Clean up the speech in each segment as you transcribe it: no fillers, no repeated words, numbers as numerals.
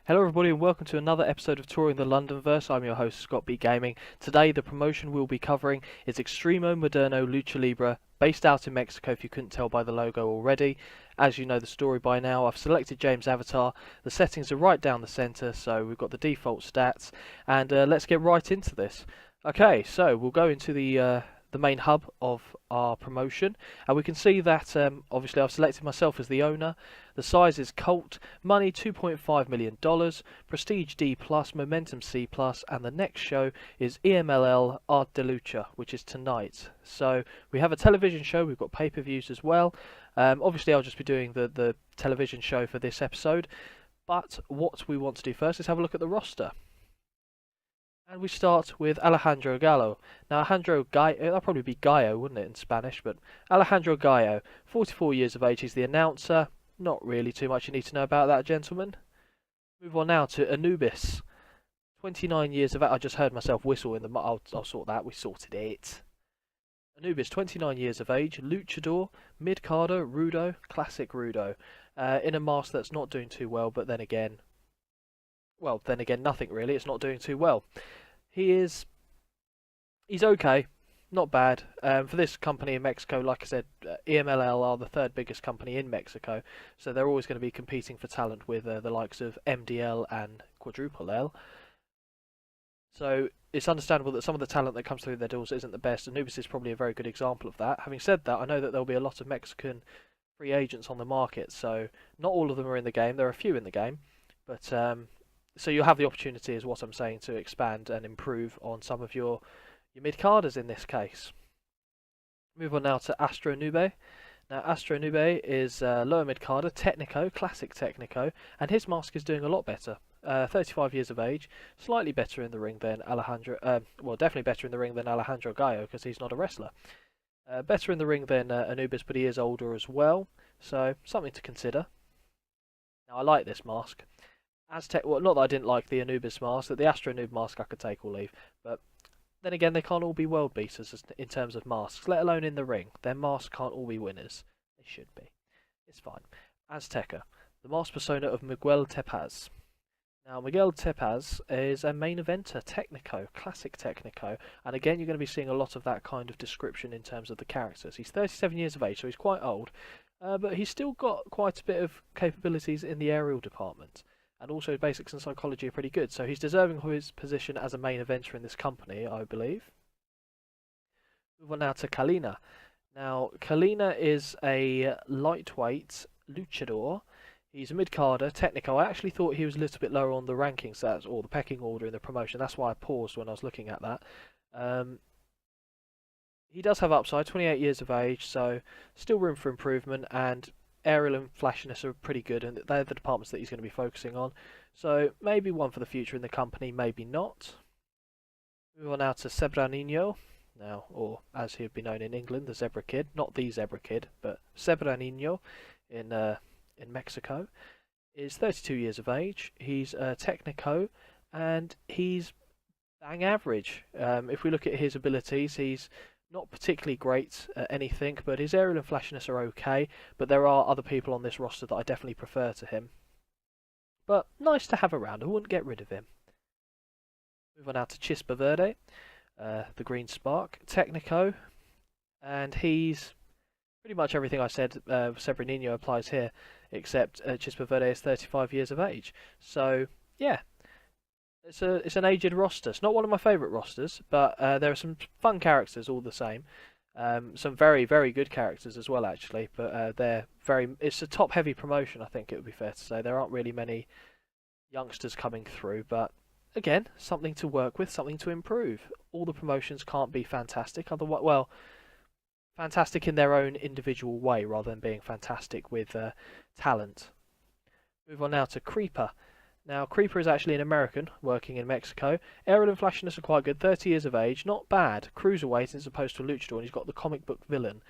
Hello everybody and welcome to another episode of Touring the Londonverse. I'm your host ScottBGaming. Today the promotion we'll be covering is Extremo Moderno Lucha Libre, based out in Mexico if you couldn't tell by the logo already. As you know the story by now, I've selected James' avatar. The settings are right down the centre, so we've got the default stats, and let's get right into this. Okay, so we'll go into the main hub of our promotion, and we can see that obviously I've selected myself as the owner. The size is Cult, money $2.5 million, prestige D+, momentum C+, and the next show is EMLL Art de Lucha, which is tonight. So we have a television show, we've got pay-per-views as well. Obviously I'll just be doing the television show for this episode, but what we want to do first is have a look at the roster. And we start with Alejandro Gallo. Now, Alejandro Gallo, that'd probably be Gallo, wouldn't it, in Spanish? But Alejandro Gallo, 44 years of age, he's the announcer. Not really too much you need to know about that, gentleman. Move on now to Anubis. 29 years of age. I just heard myself whistle in the... I'll sort that. We sorted it. Anubis, 29 years of age, luchador, mid-carder, rudo, classic rudo. In a mask that's not doing too well, but then again... Well, then again, nothing really. It's not doing too well. He's okay, not bad. For this company in Mexico, like I said, EMLL are the third biggest company in Mexico, so they're always going to be competing for talent with the likes of MDL and Quadruple L. So it's understandable that some of the talent that comes through their doors isn't the best. Anubis is probably a very good example of that. Having said that, I know that there'll be a lot of Mexican free agents on the market, so not all of them are in the game. There are a few in the game, but so you'll have the opportunity, is what I'm saying, to expand and improve on some of your mid-carders in this case. Move on now to Astro Nube. Now, Astro Nube is lower mid-carder, Technico, classic Technico, and his mask is doing a lot better. 35 years of age, slightly better in the ring than Alejandro, well, definitely better in the ring than Alejandro Gallo, because he's not a wrestler. Better in the ring than Anubis, but he is older as well, so something to consider. Now, I like this mask. Aztec, well, not that I didn't like the Anubis mask, that the Astro Noob mask I could take or leave, but then again, they can't all be world beaters in terms of masks, let alone in the ring. Their masks can't all be winners. They should be. It's fine. Azteca, the mask persona of Miguel Tepaz. Now, Miguel Tepaz is a main eventer, Technico, classic Technico, and again, you're going to be seeing a lot of that kind of description in terms of the characters. He's 37 years of age, so he's quite old, but he's still got quite a bit of capabilities in the aerial department. And also basics and psychology are pretty good, so he's deserving of his position as a main eventer in this company, I believe. Move on now to Kalina. Now, Kalina is a lightweight luchador. He's a mid-carder, Technico. I actually thought he was a little bit lower on the rankings, or the pecking order in the promotion. That's why I paused when I was looking at that. He does have upside, 28 years of age, so still room for improvement, and aerial and flashiness are pretty good, and they're the departments that he's going to be focusing on. So maybe one for the future in the company, maybe not. Move on now to Sebranino, now, or as he would be known in England, the Zebra Kid. Not the Zebra Kid, but Sebranino in Mexico. Is 32 years of age. He's a Technico, and he's bang average. If we look at his abilities, he's not particularly great at anything, but his aerial and flashiness are okay, but there are other people on this roster that I definitely prefer to him. But nice to have around, I wouldn't get rid of him. Move on now to Chispa Verde, the Green Spark, Technico, and he's pretty much everything I said Sebranino applies here, except Chispa Verde is 35 years of age. So, yeah. It's an aged roster. It's not one of my favourite rosters, but there are some fun characters all the same. Some very, very good characters as well, actually. But it's a top-heavy promotion, I think it would be fair to say. There aren't really many youngsters coming through, but again, something to work with, something to improve. All the promotions can't be fantastic. Otherwise, well, fantastic in their own individual way, rather than being fantastic with talent. Move on now to Creeper. Now, Creeper is actually an American working in Mexico. Aerial and flashiness are quite good. 30 years of age, not bad. Cruiserweight as opposed to a luchador, and he's got the comic book villain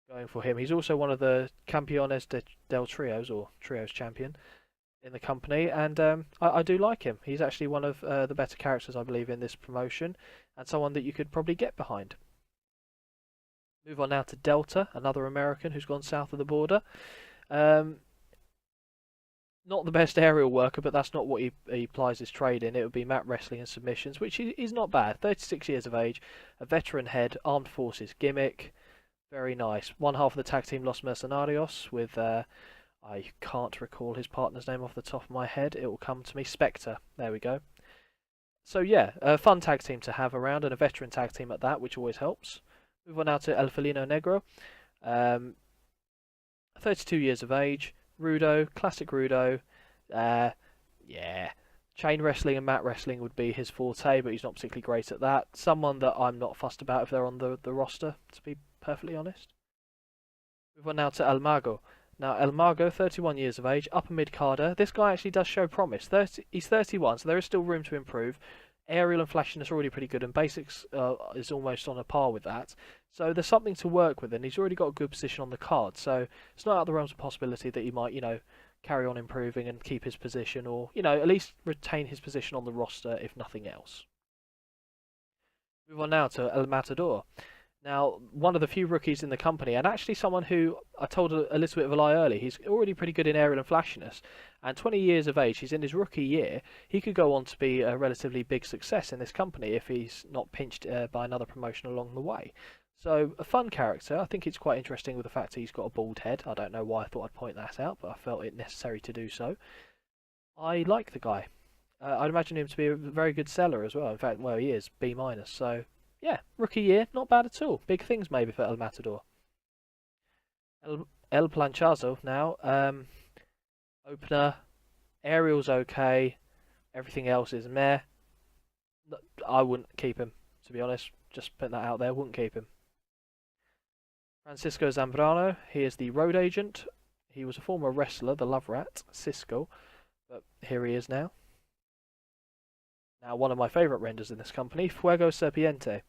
going for him. He's also one of the Campeones del Trios, or Trios champion, in the company, and I do like him. He's actually one of the better characters, I believe, in this promotion, and someone that you could probably get behind. Move on now to Delta, another American who's gone south of the border. Not the best aerial worker, but that's not what he plies his trade in. It would be mat wrestling and submissions, which is not bad. 36 years of age, a veteran head, armed forces gimmick. Very nice. One half of the tag team Los Mercenarios with, I can't recall his partner's name off the top of my head. It will come to me. Spectre. There we go. So yeah, a fun tag team to have around, and a veteran tag team at that, which always helps. Move on now to El Felino Negro. 32 years of age, Rudo, classic Rudo. Yeah, chain wrestling and mat wrestling would be his forte, but he's not particularly great at that. Someone that I'm not fussed about if they're on the roster, to be perfectly honest. Move on now to El Mago. Now, El Mago, 31 years of age, upper mid-carder. This guy actually does show promise. He's 31, so there is still room to improve. Aerial and flashiness are already pretty good, and basics is almost on a par with that. So there's something to work with, and he's already got a good position on the card. So it's not out of the realms of possibility that he might, carry on improving and keep his position, or, at least retain his position on the roster, if nothing else. Move on now to El Matador. Now, one of the few rookies in the company, and actually someone who I told a little bit of a lie earlier. He's already pretty good in aerial and flashiness, and 20 years of age, he's in his rookie year. He could go on to be a relatively big success in this company if he's not pinched by another promotion along the way. So, a fun character. I think it's quite interesting with the fact that he's got a bald head. I don't know why I thought I'd point that out, but I felt it necessary to do so. I like the guy. I'd imagine him to be a very good seller as well. In fact, well, he is, B-. So, yeah, rookie year, not bad at all. Big things maybe for El Matador. El Planchazo now. Opener. Aerial's okay. Everything else is meh. I wouldn't keep him, to be honest. Just putting that out there, wouldn't keep him. Francisco Zambrano, he is the road agent. He was a former wrestler, the Love Rat, Cisco, but here he is now. Now, one of my favourite renders in this company, Fuego Serpiente.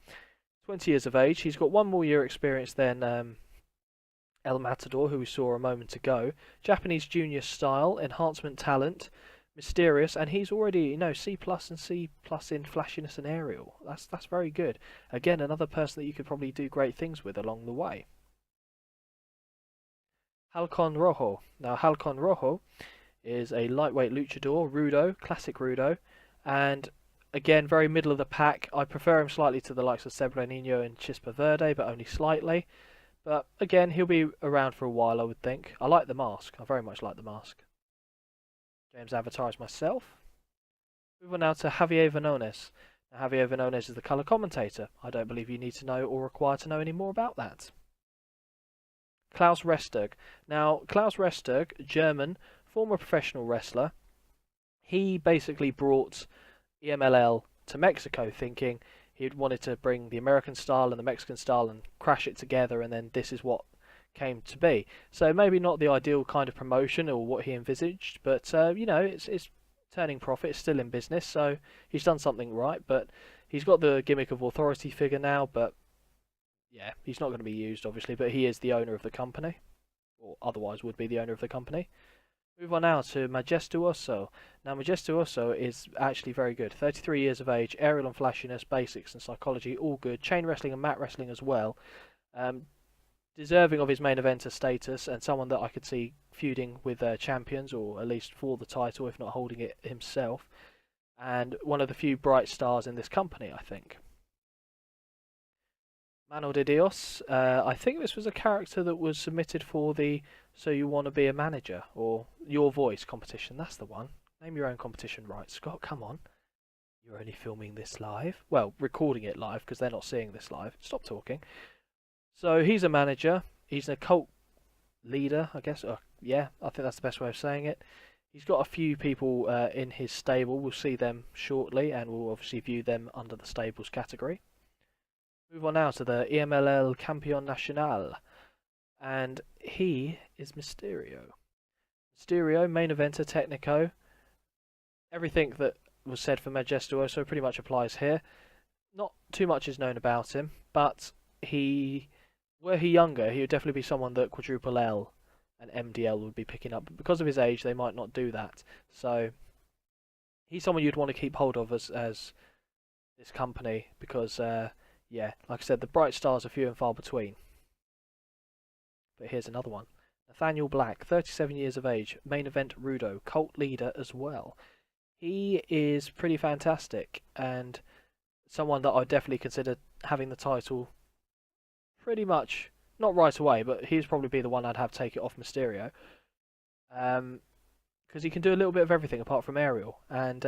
20 years of age. He's got one more year experience than El Matador, who we saw a moment ago. Japanese junior style, enhancement talent, mysterious, and he's already, C+ and C+ in flashiness and aerial. That's very good. Again, another person that you could probably do great things with along the way. Halcon Rojo. Now, Halcon Rojo is a lightweight luchador, Rudo, classic Rudo, and again, very middle of the pack. I prefer him slightly to the likes of Sebra Nino and Chispa Verde, but only slightly. But again, he'll be around for a while, I would think. I like the mask. I very much like the mask. James Avatar is myself. Move on now to Javier Vanones. Now, Javier Vanones is the colour commentator. I don't believe you need to know or require to know any more about that. Klaus Restig. Now, Klaus Restig, German, former professional wrestler. He basically brought EMLL to Mexico, thinking he wanted to bring the American style and the Mexican style and crash it together, and then this is what came to be. So maybe not the ideal kind of promotion or what he envisaged, but it's turning profit. It's still in business, so he's done something right. But he's got the gimmick of authority figure now, but yeah, he's not going to be used, obviously, but he is the owner of the company, or otherwise would be the owner of the company. Move on now to Majestuoso. Now, Majestuoso is actually very good. 33 years of age, aerial and flashiness, basics and psychology, all good. Chain wrestling and mat wrestling as well. Deserving of his main eventer status, and someone that I could see feuding with champions, or at least for the title, if not holding it himself. And one of the few bright stars in this company, I think. Mano de Dios. I think this was a character that was submitted for the So You Want to Be a Manager, or Your Voice competition. That's the one. Name your own competition right, Scott. Come on. You're only filming this live. Well, recording it live, because they're not seeing this live. Stop talking. So he's a manager. He's an occult leader, I guess. Yeah, I think that's the best way of saying it. He's got a few people in his stable. We'll see them shortly, and we'll obviously view them under the stables category. Move on now to the EMLL Campeón Nacional, and he is Mysterio. Mysterio, main eventer, Technico. Everything that was said for Majestuoso pretty much applies here. Not too much is known about him, but were he younger, he would definitely be someone that Quadruple L and MDL would be picking up. But because of his age, they might not do that. So he's someone you'd want to keep hold of as this company, because yeah, like I said, the bright stars are few and far between. But here's another one. Nathaniel Black, 37 years of age, main event Rudo, cult leader as well. He is pretty fantastic and someone that I'd definitely consider having the title pretty much, not right away, but he'd probably be the one I'd have take it off Mysterio. Because he can do a little bit of everything apart from aerial, and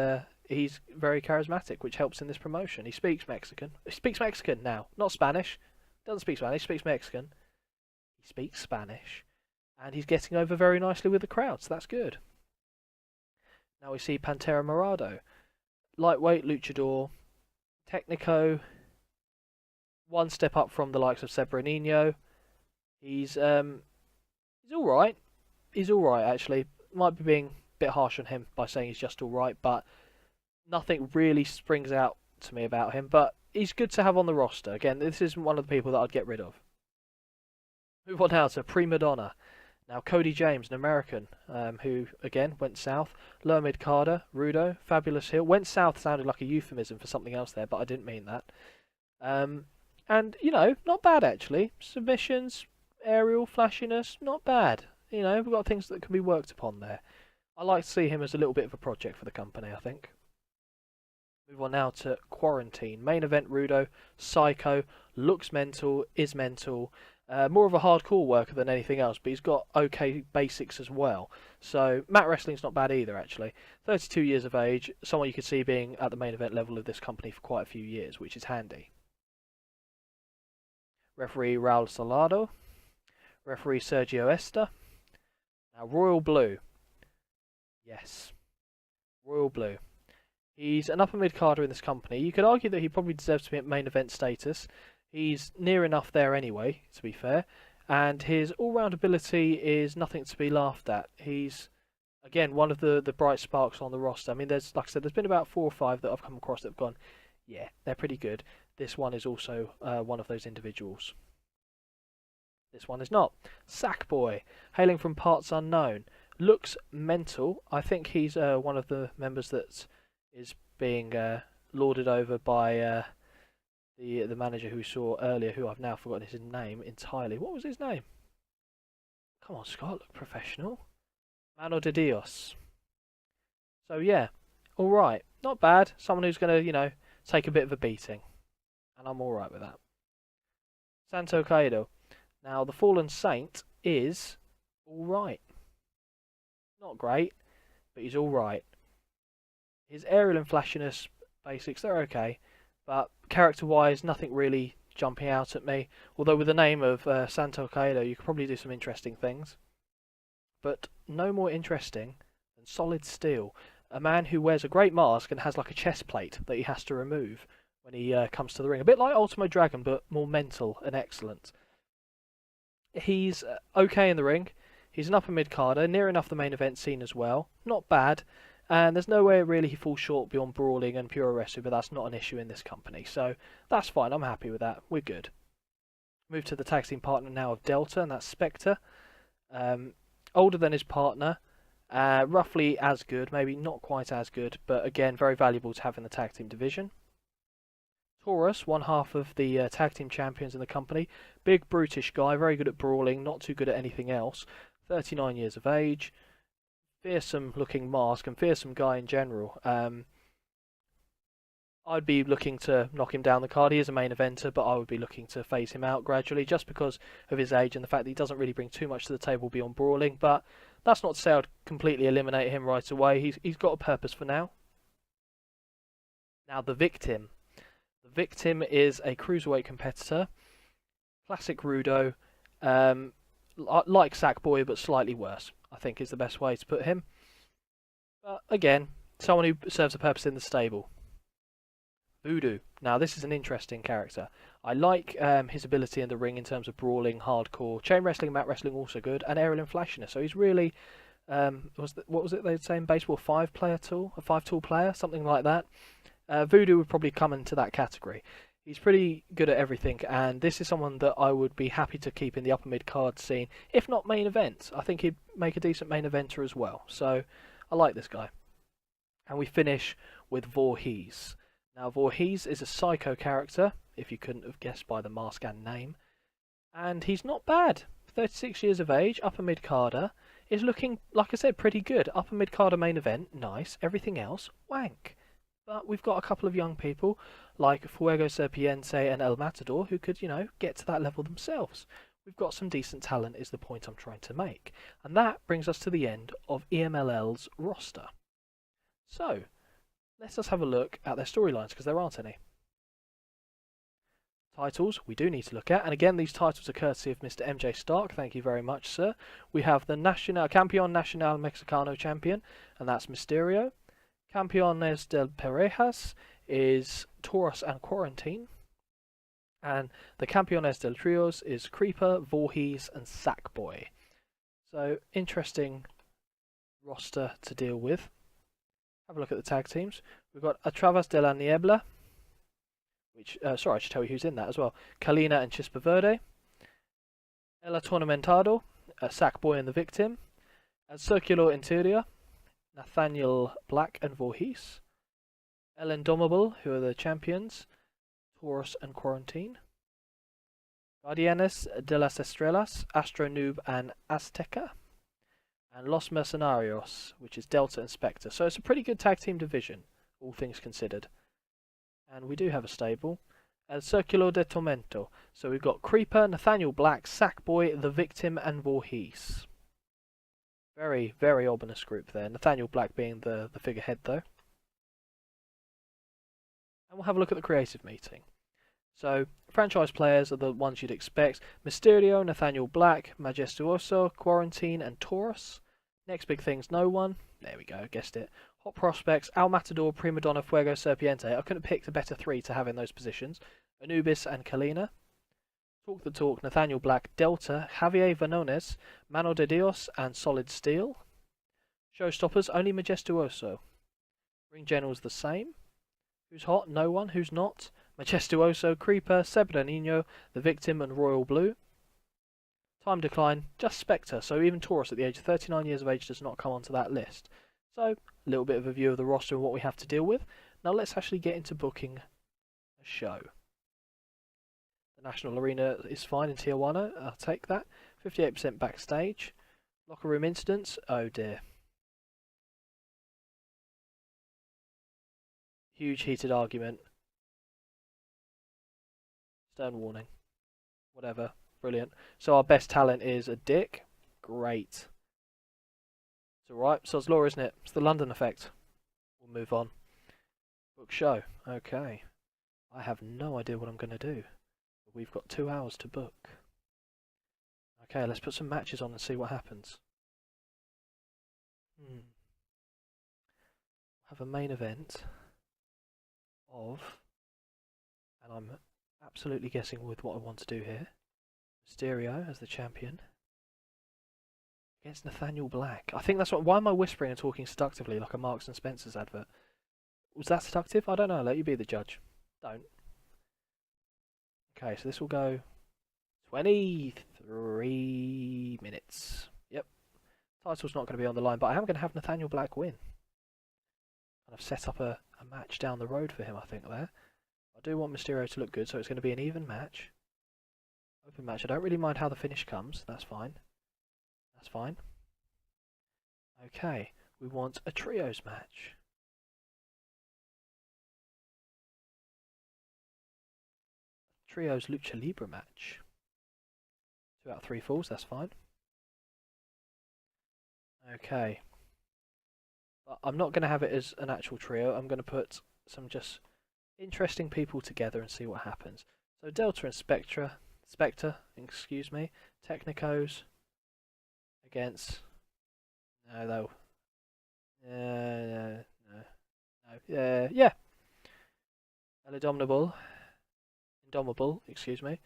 he's very charismatic, which helps in this promotion. He speaks Mexican. He speaks Mexican now, not Spanish. Doesn't speak Spanish, he speaks Mexican. He speaks Spanish, and he's getting over very nicely with the crowd, so that's good. Now we see Pantera Morado, lightweight luchador, Technico, one step up from the likes of Sebranino. He's all right. He's all right actually. Might be being a bit harsh on him by saying he's just all right, but nothing really springs out to me about him. But he's good to have on the roster. Again, this isn't one of the people that I'd get rid of. Move on now to Prima Donna. Now Cody James, an American, who again went south. Lower mid Carter, Rudo, Fabulous Hill. Went south sounded like a euphemism for something else there, but I didn't mean that. And you know, not bad actually. Submissions, aerial flashiness, not bad. You know, we've got things that can be worked upon there. I like to see him as a little bit of a project for the company, I think. Move on now to Quarantine. Main event Rudo, Psycho, looks mental, is mental. More of a hardcore worker than anything else, but he's got okay basics as well. So, mat wrestling's not bad either, actually. 32 years of age, someone you could see being at the main event level of this company for quite a few years, which is handy. Referee Raul Salado. Referee Sergio Esta. Now, Royal Blue. Yes. Royal Blue. He's an upper mid-carder in this company. You could argue that he probably deserves to be at main event status. He's near enough there anyway, to be fair. And his all-round ability is nothing to be laughed at. He's, again, one of the bright sparks on the roster. I mean, there's, like I said, there's been about 4 or 5 that I've come across that have gone, yeah, they're pretty good. This one is also one of those individuals. This one is not. Sackboy, hailing from parts unknown. Looks mental. I think he's one of the members that is being lauded over by the manager who we saw earlier, who I've now forgotten his name entirely. What was his name? Come on, Scott, look professional. Mano de Dios. So yeah, all right, not bad. Someone who's going to, you know, take a bit of a beating, and I'm all right with that. Santo Kaido. Now the Fallen Saint is all right. Not great, but he's all right. His aerial and flashiness basics, they're okay. But character-wise, nothing really jumping out at me. Although with the name of Santo Kaido, you could probably do some interesting things. But no more interesting than Solid Steel. A man who wears a great mask and has like a chest plate that he has to remove when he comes to the ring. A bit like Ultimo Dragon, but more mental and excellent. He's okay in the ring. He's an upper mid-carder, near enough the main event scene as well. Not bad. And there's no way really he falls short beyond brawling and pure wrestling, but that's not an issue in this company. So that's fine, I'm happy with that. We're good. Move to the tag team partner now of Delta, and that's Spectre. Older than his partner, roughly as good, maybe not quite as good, but again, very valuable to have in the tag team division. Taurus, one half of the tag team champions in the company. Big, brutish guy, very good at brawling, not too good at anything else. 39 years of age. Fearsome looking mask and fearsome guy in general. I'd be looking to knock him down the card. He is a main eventer, but I would be looking to phase him out gradually just because of his age and the fact that he doesn't really bring too much to the table beyond brawling. But that's not to say I'd completely eliminate him right away. He's got a purpose for now. Now the Victim. The Victim is a cruiserweight competitor. Classic Rudo. Like Sackboy, but slightly worse, I think is the best way to put him. But again, someone who serves a purpose in the stable. Voodoo. Now this is an interesting character. I like his ability in the ring in terms of brawling, hardcore, chain wrestling, mat wrestling also good, and aerial and flashiness. So he's really, what was it they'd say in baseball, a 5-tool player, something like that. Voodoo would probably come into that category. He's pretty good at everything, and this is someone that I would be happy to keep in the upper mid-card scene, if not main event. I think he'd make a decent main eventer as well, so I like this guy. And we finish with Voorhees. Now, Voorhees is a psycho character, if you couldn't have guessed by the mask and name, and he's not bad. 36 years of age, upper mid-carder, is looking, like I said, pretty good. Upper mid-carder main event, nice. Everything else, wank. But we've got a couple of young people, like Fuego Serpiente and El Matador, who could, get to that level themselves. We've got some decent talent, is the point I'm trying to make. And that brings us to the end of EMLL's roster. So, let us have a look at their storylines, because there aren't any. Titles we do need to look at, and again these titles are courtesy of Mr. MJ Stark, thank you very much sir. We have the Campeón Nacional Mexicano champion, and that's Mysterio. Campeones del Parejas is Taurus and Quarantine, and the Campeones del Trios is Creeper, Voorhees and Sackboy. So interesting roster to deal with. Have a look at the tag teams. We've got Atravas de la Niebla, which, sorry, I should tell you who's in that as well. Kalina and Chispa Verde. El Atormentado, Sackboy and the Victim. And Circular Interior, Nathaniel Black and Voorhees. El Indomable, who are the champions, Taurus and Quarantine. Guardianes de las Estrellas, Astro Noob and Azteca. And Los Mercenarios, which is Delta and Spectre. So it's a pretty good tag team division, all things considered. And we do have a stable. El Circulo de Tormento. So we've got Creeper, Nathaniel Black, Sackboy, the Victim, and Voorhees. Very, very ominous group there. Nathaniel Black being the figurehead, though. And we'll have a look at the creative meeting. So, franchise players are the ones you'd expect. Mysterio, Nathaniel Black, Majestuoso, Quarantine, and Taurus. Next big thing's no one. There we go, guessed it. Hot prospects, Al Matador, Prima Donna, Fuego, Serpiente. I couldn't have picked a better three to have in those positions. Anubis and Kalina. Talk the talk, Nathaniel Black, Delta, Javier Vanones, Mano de Dios, and Solid Steel. Showstoppers, only Majestuoso. Ring General's the same. Who's hot? No one. Who's not? Majestuoso, Creeper, Sebranino, the Victim, and Royal Blue. Time decline, just Spectre, so even Taurus at the age of 39 years of age does not come onto that list. So, a little bit of a view of the roster and what we have to deal with. Now let's actually get into booking a show. The National Arena is fine in Tijuana, I'll take that. 58% backstage. Locker room incidents, oh dear. Huge heated argument. Stern warning. Whatever. Brilliant. So our best talent is a dick. Great. It's alright. Sod's Law, isn't it? It's the London effect. We'll move on. Book show. Okay. I have no idea what I'm going to do. But we've got 2 hours to book. Okay, let's put some matches on and see what happens. Have a main event of, and I'm absolutely guessing with what I want to do here, Mysterio as the champion against Nathaniel Black. I think that's what. Why am I whispering and talking seductively like a Marks and Spencer's advert? Was that seductive? I don't know. Let you be the judge. Don't. Okay, so this will go 23 minutes. Yep. Title's not going to be on the line, but I am going to have Nathaniel Black win. And I've set up a match down the road for him, I think, there. I do want Mysterio to look good, so it's going to be an even match. Open match. I don't really mind how the finish comes. That's fine. That's fine. Okay. We want a trios match. Trios Lucha Libre match. 2 out of 3 falls. That's fine. Okay. But I'm not going to have it as an actual trio. I'm going to put some just interesting people together and see what happens. So Delta and Spectre, excuse me, Technicos against no, yeah, El Indomable, excuse me.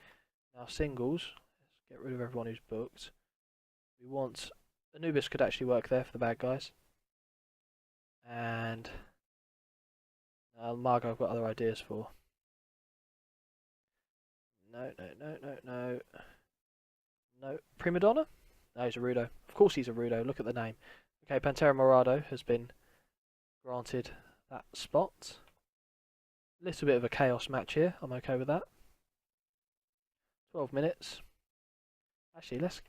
Now singles, let's get rid of everyone who's booked. We want Anubis could actually work there for the bad guys, and Margo I've got other ideas for. No. Prima Donna? No, he's a Rudo. Of course he's a Rudo. Look at the name. Okay, Pantera Morado has been granted that spot. Little bit of a chaos match here. I'm okay with that. 12 minutes. Actually, let's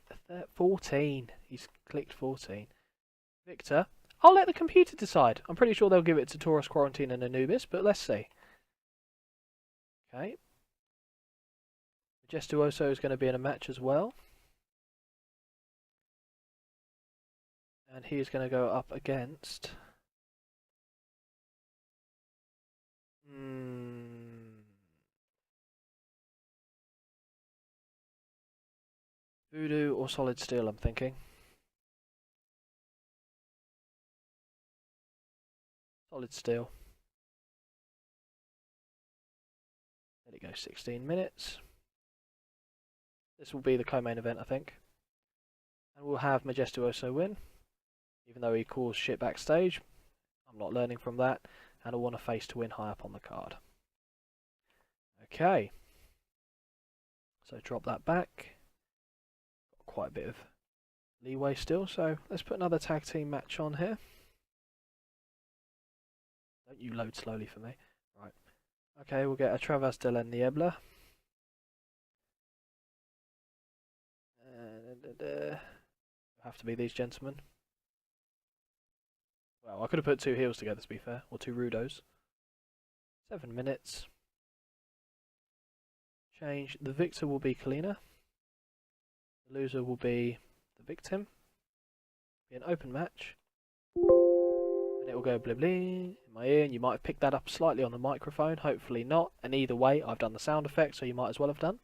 14. He's clicked 14. Victor. I'll let the computer decide. I'm pretty sure they'll give it to Taurus, Quarantine, and Anubis, but let's see. Okay. Majestuoso is going to be in a match as well. And he is going to go up against... Voodoo or Solid Steel, I'm thinking. Solid Steel. There you go, 16 minutes. This will be the co-main event, I think. And we'll have Majestuoso win. Even though he caused shit backstage. I'm not learning from that. And I want a face to win high up on the card. Okay. So drop that back. Got quite a bit of leeway still, so let's put another tag team match on here. Don't you load slowly for me. Right. Okay, we'll get a Travers de la Niebla. Have to be these gentlemen. Well, I could have put two heels together to be fair, or two Rudos. 7 minutes. Change. The victor will be Kalina. The loser will be the victim. Be an open match. And it will go blah blah in my ear, and you might have picked that up slightly on the microphone, hopefully not. And either way, I've done the sound effect, so you might as well have done.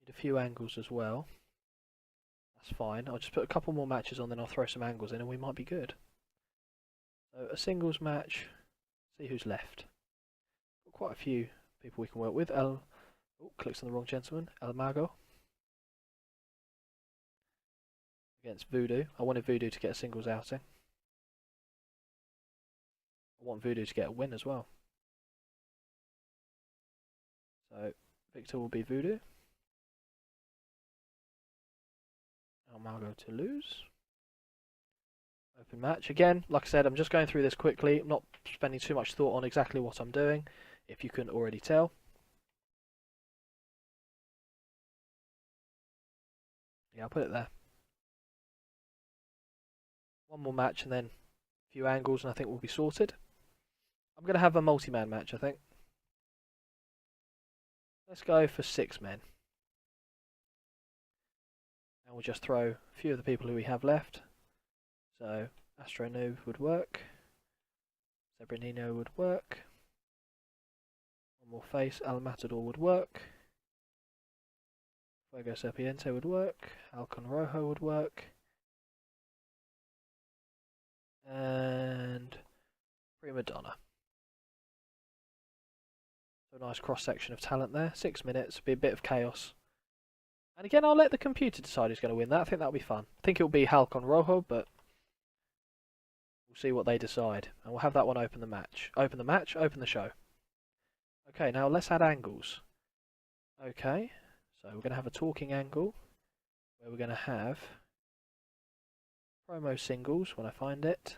Need a few angles as well. That's fine. I'll just put a couple more matches on, then I'll throw some angles in, and we might be good. So a singles match. See who's left. Got quite a few people we can work with. Clicks on the wrong gentleman. El Mago against Voodoo. I wanted Voodoo to get a singles outing. I want Voodoo to get a win as well. So Victor will be Voodoo. El Mago to lose. Open match. Again, like I said, I'm just going through this quickly. I'm not spending too much thought on exactly what I'm doing, if you couldn't already tell. Yeah, I'll put it there. One more match and then a few angles, and I think we'll be sorted. I'm going to have a multi-man match, I think. Let's go for 6 men. And we'll just throw a few of the people who we have left. So, Astro Noob would work. Zebranino would work. One more face, El Matador would work. Fuego Serpiente would work. Halcon Rojo would work. And Prima Donna. So a nice cross section of talent there. 6 minutes, be a bit of chaos. And again, I'll let the computer decide who's going to win that. I think that'll be fun. I think it'll be Halcon Rojo, but we'll see what they decide. And we'll have that one open the match. Open the match, open the show. Okay, now let's add angles. Okay, so we're going to have a talking angle where we're going to have promo singles when I find it.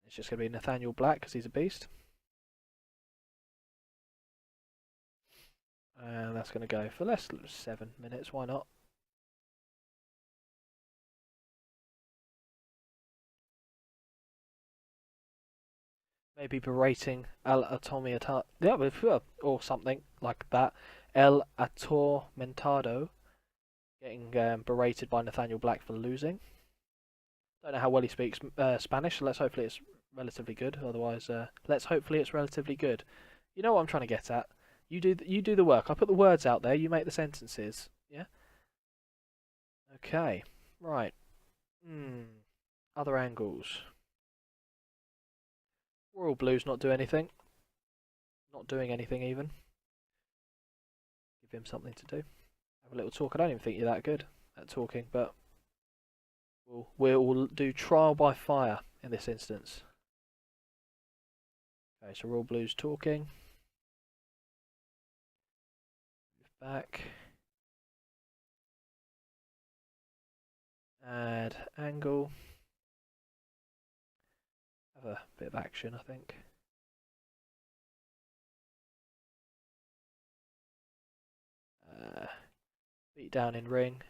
It's just going to be Nathaniel Black because he's a beast. And that's going to go for less 7 minutes, why not? Maybe berating El Atormentado, yeah, or something like that. El Atormentado getting berated by Nathaniel Black for losing. Don't know how well he speaks Spanish, so let's hopefully it's relatively good. Otherwise, let's hopefully it's relatively good. You know what I'm trying to get at. You do the work. I put the words out there. You make the sentences. Yeah. Okay. Right. Other angles. Royal Blue's not doing anything. Not doing anything even. Give him something to do. Have a little talk. I don't even think you're that good at talking, but we'll do trial by fire in this instance. Okay, so Royal Blue's talking. Move back. Add angle. Have a bit of action, I think. beat down in ring,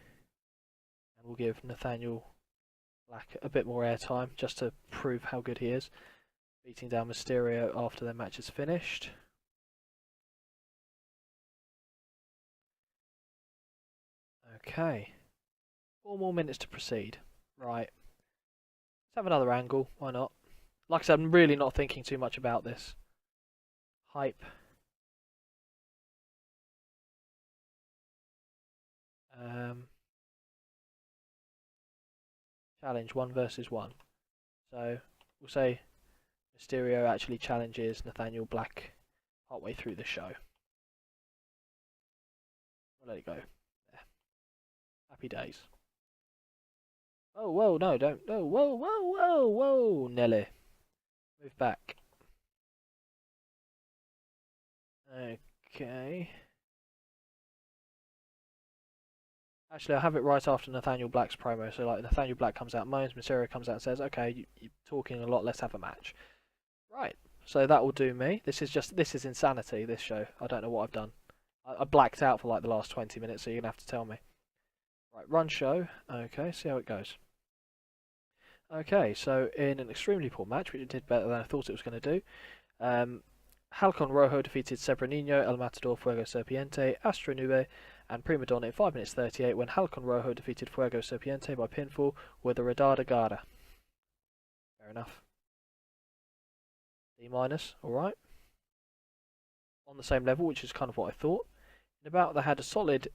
and we'll give Nathaniel Black a bit more airtime just to prove how good he is. Beating down Mysterio after their match is finished. Okay. 4 more minutes to proceed. Right. Let's have another angle. Why not? Like I said, I'm really not thinking too much about this. Hype. Challenge 1 versus 1. So we'll say Mysterio actually challenges Nathaniel Black partway through the show. We'll let it go. There. Happy days. Oh, whoa, no, don't. Oh, whoa, whoa, whoa, whoa, Nelly. Move back. Okay. Actually, I have it right after Nathaniel Black's promo. So, like, Nathaniel Black comes out, moans, Mysterio comes out and says, okay, you're talking a lot, let's have a match. Right. So that will do me. This is insanity, this show. I don't know what I've done. I blacked out for like the last 20 minutes, so you're going to have to tell me. Right, run show. Okay, see how it goes. Okay, so in an extremely poor match, which it did better than I thought it was going to do, Halcon Rojo defeated Sebranino, El Matador, Fuego Serpiente, Astro Nube, and Prima Donna in 5 minutes 38 when Halcon Rojo defeated Fuego Serpiente by pinfall with a Redada Garda. Fair enough. D-, alright. On the same level, which is kind of what I thought. In about they had solid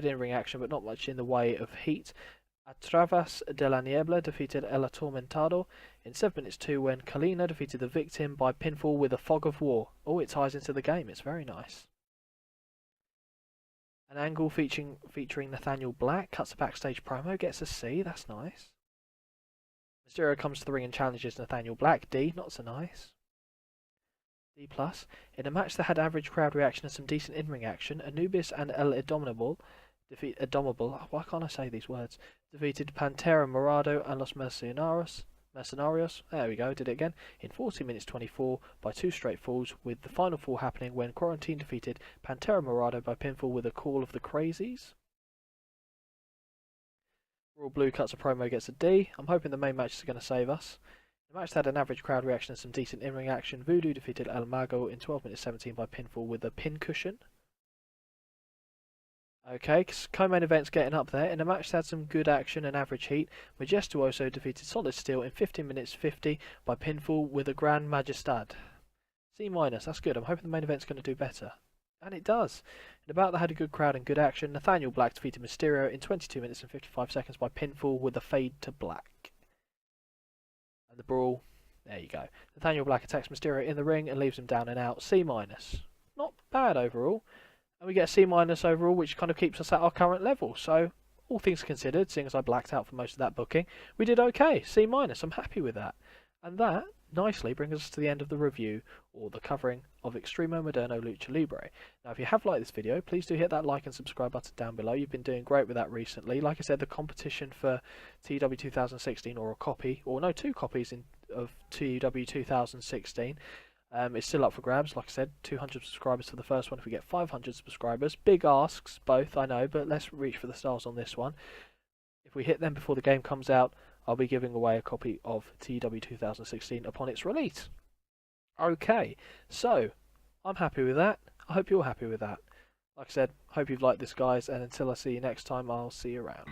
in-ring action, but not much in the way of heat. Atravas de la Niebla defeated El Atormentado in 7 minutes 2 when Kalina defeated the Victim by pinfall with a Fog of War. Oh, it ties into the game. It's very nice. An angle featuring Nathaniel Black cuts a backstage promo, gets a C. That's nice. Mysterio comes to the ring and challenges Nathaniel Black. D, not so nice. D+. In a match that had average crowd reaction and some decent in-ring action, Anubis and El Indomitable why can't I say these words? Defeated Pantera Morado and Los Mercenarios. There we go, did it again. In 40 minutes 24 by 2 straight falls, with the final fall happening when Quarantine defeated Pantera Morado by pinfall with a Call of the Crazies. Royal Blue cuts a promo, gets a D. I'm hoping the main match is going to save us. The match had an average crowd reaction and some decent in-ring action. Voodoo defeated El Mago in 12 minutes 17 by pinfall with a pincushion. Okay, co-main event's getting up there. In a match that had some good action and average heat, Majestuoso defeated Solid Steel in 15 minutes 50 by pinfall with a Grand Majestad. C-, that's good. I'm hoping the main event's going to do better. And it does. In a bout that had a good crowd and good action, Nathaniel Black defeated Mysterio in 22 minutes and 55 seconds by pinfall with a Fade to Black. And the brawl, there you go. Nathaniel Black attacks Mysterio in the ring and leaves him down and out. C-. Not bad overall. And we get a C- overall, which kind of keeps us at our current level. So, all things considered, seeing as I blacked out for most of that booking, we did okay. C-. I'm happy with that. And that nicely brings us to the end of the review, or the covering, of Extremo Moderno Lucha Libre. Now, if you have liked this video, please do hit that like and subscribe button down below. You've been doing great with that recently. Like I said, the competition for TEW 2016, or a copy, or no, 2 copies of TEW 2016, it's still up for grabs. Like I said, 200 subscribers for the first one if we get 500 subscribers. Big asks, both, I know, but let's reach for the stars on this one. If we hit them before the game comes out, I'll be giving away a copy of TEW 2016 upon its release. Okay, so, I'm happy with that. I hope you're happy with that. Like I said, hope you've liked this, guys, and until I see you next time, I'll see you around.